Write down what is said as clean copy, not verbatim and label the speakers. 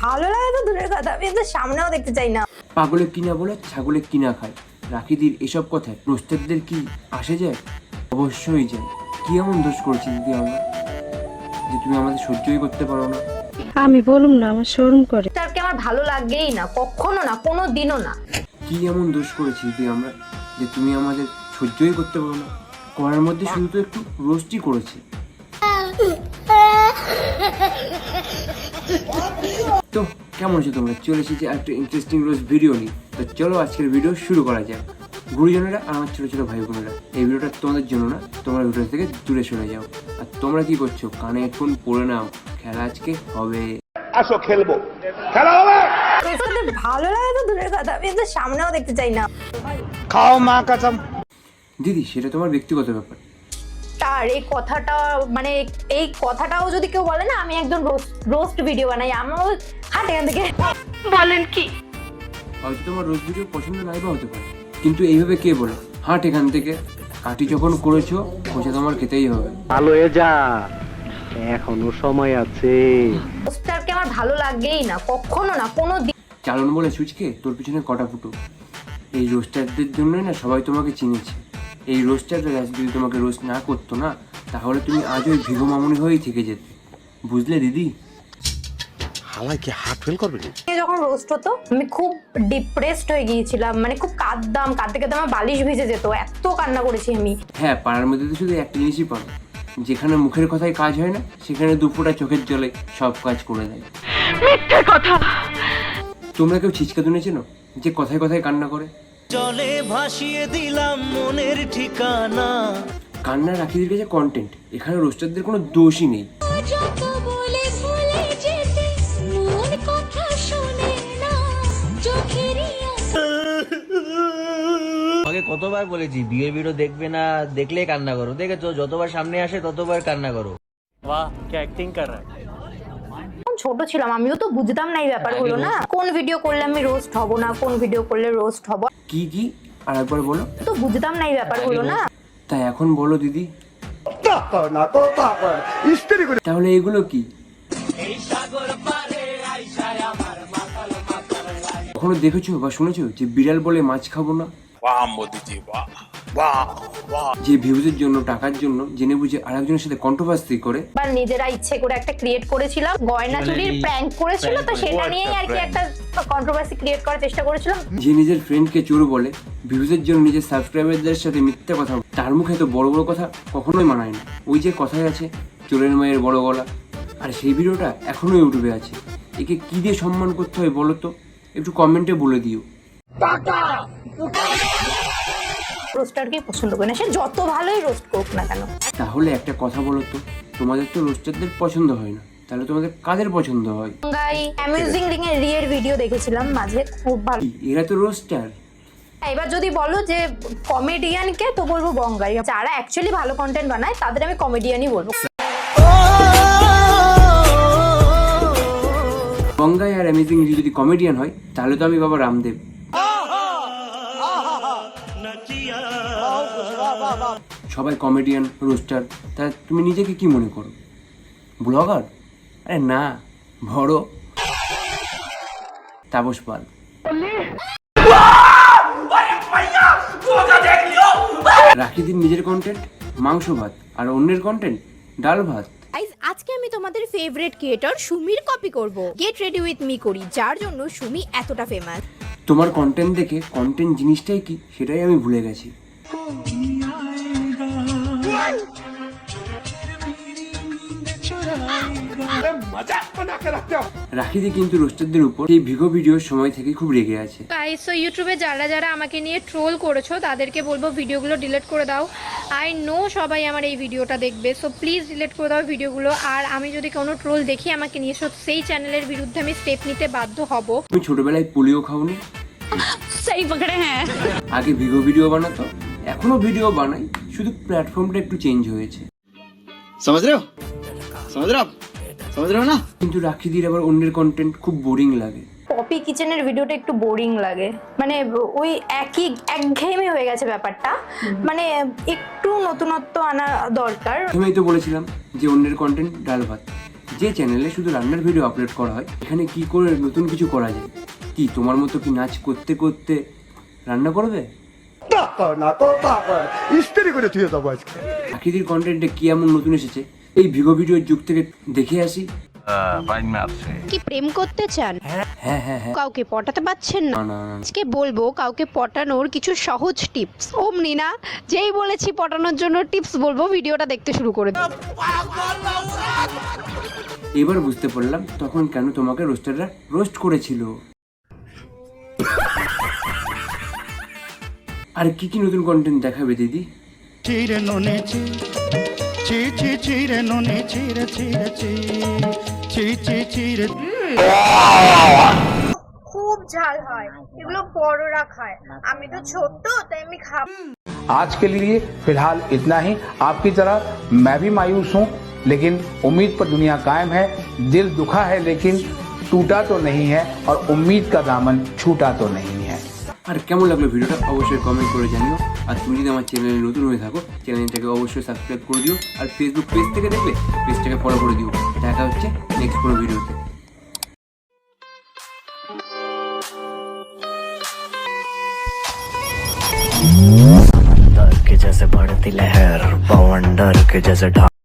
Speaker 1: ভালো লাগে তো দূরের কথা, আমি তো সামনেও দেখতে চাই না।
Speaker 2: পাগলে কিনা বলে ছাগলে কিনা খায়। রাখিদির এসব কথায় রোস্টারদের কি আসে যায়? অবশ্যই যায়। কি এমন দোষ করেছি দিদি আমরা যে তুমি আমাদের সহ্যই করতে পারো না?
Speaker 3: আমি বলুম না, আমার শরম করে।
Speaker 1: তারকে আমার ভালো লাগেই না, কখনো না, কোনো দিনও না।
Speaker 2: কি এমন দোষ করেছি দিদি আমরা যে তুমি আমাদের সহ্যই করতে পারো না? করার মধ্যে শুধু তো একটু রোস্টই করেছি। তো কেমন আছো তোমরা? চলে এসেছি একটা ইন্টারেস্টিং রোস্ট ভিডিও নিয়ে। তো চলো আজকের ভিডিও শুরু করা যাক। গুরুজনেরা আর আমার ছোটো ছোটো ভাই বোনেরা, এই ভিডিওটা তোমাদের জন্য না, তোমরা ভিডিও থেকে দূরে সরে যাও। আর তোমরা কি করছো? কানে হেডফোন পরে নাও, খেলা আজকে হবে।
Speaker 4: আসো খেলবো, খেলা হবে।
Speaker 1: ভালো লাগে তো দূরের কথা, আমি তো সামনেও দেখতে চাই না।
Speaker 4: খাও মা কসম।
Speaker 2: দিদি সেটা তোমার ব্যক্তিগত ব্যাপার।
Speaker 1: তার এই কথাটা মানে এই কথাটাও যদি কেউ বলে না আমি একদম রোস্ট ভিডিও বানাই, আমার হাট এখান থেকে। বলেন কি?
Speaker 2: হয়তো তোমার রোজ ভিডিও পছন্দ নাই বা হতে পারে, কিন্তু এইভাবে কে বলে হাট এখান থেকে? কাটি যখন করেছো খোঁজা তোমার খেতেই হবে।
Speaker 5: ভালো হয়ে যা, এখনো সময় আছে।
Speaker 1: রোস্টারকে আমার ভালো লাগেই না, কখনো না, কোনো দিন।
Speaker 2: চালন বলে সুচকে তোর পিছনে কটা ফুটো। এই রোস্টারদের জন্যই না সবাই তোমাকে চিনেছে। এই রোস্টাররা যদি তোমাকে রোস্ট না করতো না, তাহলে তুমি আজ ওই ভিগো মামুনি হয়েই থেকে যেতে। বুঝলে দিদি?
Speaker 4: হালাই কি হার্ট ফেল করবে?
Speaker 1: যখন রোস্ট হতো আমি খুব ডিপ্রেসড হয়ে গিয়েছিলাম, মানে খুব কাঁদতে কাঁদতে আমার বালিশ ভিজে যেত, এত কান্না করেছি আমি।
Speaker 2: হ্যাঁ, পাড়ার মধ্যে তো শুধু একটা জিনিসই পাবো, যেখানে মুখের কথায় কাজ হয় না সেখানে দুফোঁটা চোখের জলে সব কাজ করে দেয়।
Speaker 1: মিথ্যে কথা।
Speaker 2: তোমরা কেউ ছিচকা দুনেছে না যে কথায় কথায় কান্না করে?
Speaker 6: জলে ভাসিয়ে দিলাম মনের ঠিকানা।
Speaker 2: কান্না রাখিদের কাছে কন্টেন্ট, এখানে রোস্টারদের কোনো দোষই নেই।
Speaker 6: আগে কতবার বলেছি বিয়ের ভিডিও দেখবে না, দেখলে কান্না করো। দেখেছো, যতবার সামনে আসে ততবার কান্না করো। বাহ, কি অ্যাক্টিং কর রহা है।
Speaker 1: ছোট ছিলাম, আমিও তো বুঝতাম না এই ব্যাপারগুলো না, কোন ভিডিও করলে আমি রোস্ট হব না, কোন ভিডিও করলে রোস্ট হব।
Speaker 2: কি আর একবার বলো।
Speaker 1: তো বুঝতাম না এই ব্যাপারগুলো না।
Speaker 2: তাই এখন বলো দিদি। তাহলে এগুলো কি? কখনো দেখেছো বা শুনেছো যে বিড়াল বলে মাছ খাবো না? যে ভিউজের জন্য, টাকার জন্য জেনে বুঝে আরেকজনের সাথে কন্ট্রোভার্সি করে।
Speaker 1: বা নিজেরা ইচ্ছে করে একটা ক্রিয়েট করেছিলাম, গয়না চুরির প্র্যাঙ্ক করেছিল, তো সেটা নিয়েই আর কি একটা কন্ট্রোভার্সি ক্রিয়েট করার চেষ্টা করেছিলাম।
Speaker 2: যে নিজের ফ্রেন্ডকে চোর বলে, ভিউজের জন্য নিজের সাবস্ক্রাইবারদের সাথে মিথ্যা কথা, তার মুখে তো বড় বড় কথা কখনোই মানায় না। ওই যে কথায় আছে, চোরের মায়ের বড় গলা। আর সেই ভিডিওটা এখনো ইউটিউবে আছে। একে কি দিয়ে সম্মান করতে হয় বলো তো? একটু কমেন্টে বলে দিও।
Speaker 1: রোস্টারকে পছন্দ করি না, সে যত ভালোই রোস্ট করুক না কেন।
Speaker 2: তাহলে একটা কথা বলো তো, তোমাদের তো রোস্টারদের পছন্দ হয় না, তাহলে তোমাদের কাদের পছন্দ হয়?
Speaker 1: গাই অ্যামেজিং রিং এর রিয়ের ভিডিও দেখেছিলাম মাঝে, খুব ভালো।
Speaker 2: এরা তো রোস্টার।
Speaker 1: এবার যদি বলো যে কমেডিয়ানকে, তো বলবো বঙ্গাই। যারা অ্যাকচুয়ালি ভালো কন্টেন্ট বানায় তাদের আমি কমেডিয়ানই বলবো।
Speaker 2: গঙ্গাই আর অ্যামেজিং যদি কমেডিয়ান হয়, তাহলে তো আমি বাবা রামদেব। সবাই কমেডিয়ান, রোস্টার, তা তুমি নিজেকে কি মনে করো? ব্লগার? আরে না, বড় তাপস পাল। রাখিদিন নিজের কন্টেন্ট মাংস ভাত, আর অন্যের কন্টেন্ট ডাল ভাত।
Speaker 7: আজকে আমি তোমাদের ফেভারিট ক্রিয়েটর সুমির কপি করব। গেট রেডি উইথ মি করি, যার জন্য সুমি এতটা ফেমাস।
Speaker 2: তোমার কন্টেন্ট দেখে কন্টেন্ট জিনিসটাই কি সেটাই আমি ভুলে গেছি। রাখিদি কিন্তু রোস্টারদের উপর এই ভিগো ভিডিওর সময় থেকে খুব রেগে আছে।
Speaker 8: গাইস, সো ইউটিউবে যারা আমাকে নিয়ে ট্রোল করেছো তাদেরকে বলবো ভিডিওগুলো ডিলিট করে দাও। আই নো সবাই আমার এই ভিডিওটা দেখবে, সো প্লিজ ডিলিট করে দাও ভিডিওগুলো। আর আমি যদি কোনো ট্রোল দেখি আমাকে নিয়ে, সেই চ্যানেলের বিরুদ্ধে আমি স্টেপ নিতে বাধ্য হব।
Speaker 2: তুমি ছোটবেলায় পোলিও খাওনি?
Speaker 8: সেই পকড়ে হ্যাঁ।
Speaker 2: আগে ভিগো ভিডিও বানাতো, এখনো ভিডিও বানাই, শুধু প্ল্যাটফর্মটা একটু চেঞ্জ হয়েছে।
Speaker 9: समझ रहे हो ना?
Speaker 2: কিন্তু রাখিদির আবার অন্যের কন্টেন্ট খুব বোরিং লাগে।
Speaker 1: পপি কিচেনের ভিডিওটা একটু বোরিং লাগে, মানে ওই একঘেয়েমি হয়ে গেছে ব্যাপারটা, মানে একটু নতুনত্ব আনা দরকার।
Speaker 2: প্রথমেই তো বলেছিলাম যে অন্যের কন্টেন্ট ডাল ভাত, যে চ্যানেলে শুধু রান্নার ভিডিও আপলোড করা হয়, এখানে কি করে নতুন কিছু করা যায়? কি তোমার মতো কি নাচ করতে করতে রান্না করবে? আখিদির কন্টেন্টে কি এমন নতুন এসেছে এই ভিগো ভিডিওর যুগ থেকে দেখে আসি।
Speaker 7: কি প্রেম করতে চান?
Speaker 2: হ্যাঁ হ্যাঁ হ্যাঁ।
Speaker 7: কাউকে পটাতে পারছেন না?
Speaker 2: না না না।
Speaker 7: আজকে বলবো কাউকে পটানোর কিছু সহজ টিপস। অমনি না, যেই বলেছি পটানোর জন্য টিপস বলবো, ভিডিওটা দেখতে শুরু করে দিন।
Speaker 2: এবার বুঝতে পারলাম তখন কেন তোমাকে রোস্টাররা রোস্ট করেছিল। আর কি কি নতুন কন্টেন্ট দেখাবে দিদি?
Speaker 9: চিরে নুনে চি চি চি চিরে নুনে চিরে চিরে চি চি চি চিরে
Speaker 8: খুব ঝাল হয়, এগুলো বড়রা খায়, আমি তো ছোট্ট তাই আমি খাবো।
Speaker 10: आज के लिए फिलहाल इतना ही। आपकी तरह मैं भी मायूस हूँ, लेकिन उम्मीद पर दुनिया कायम है। दिल दुखा है लेकिन टूटा तो नहीं है, और उम्मीद का दामन छूटा तो नहीं है।
Speaker 2: আর কেমন লাগলো ভিডিওটা অবশ্যই কমেন্ট করে জানিও। আর তুমি যদি আমার চ্যানেলে নতুন হয়ে থাকো, চ্যানেলটাকে অবশ্যই সাবস্ক্রাইব করে দিও। আর ফেসবুক পেজ থেকে দেখলে পেজটাকে ফলো করে দিও। দেখা হচ্ছে নেক্সট কোনো ভিডিওতে।
Speaker 6: के जैसे बढ़ती लहर, बवंडर के जैसे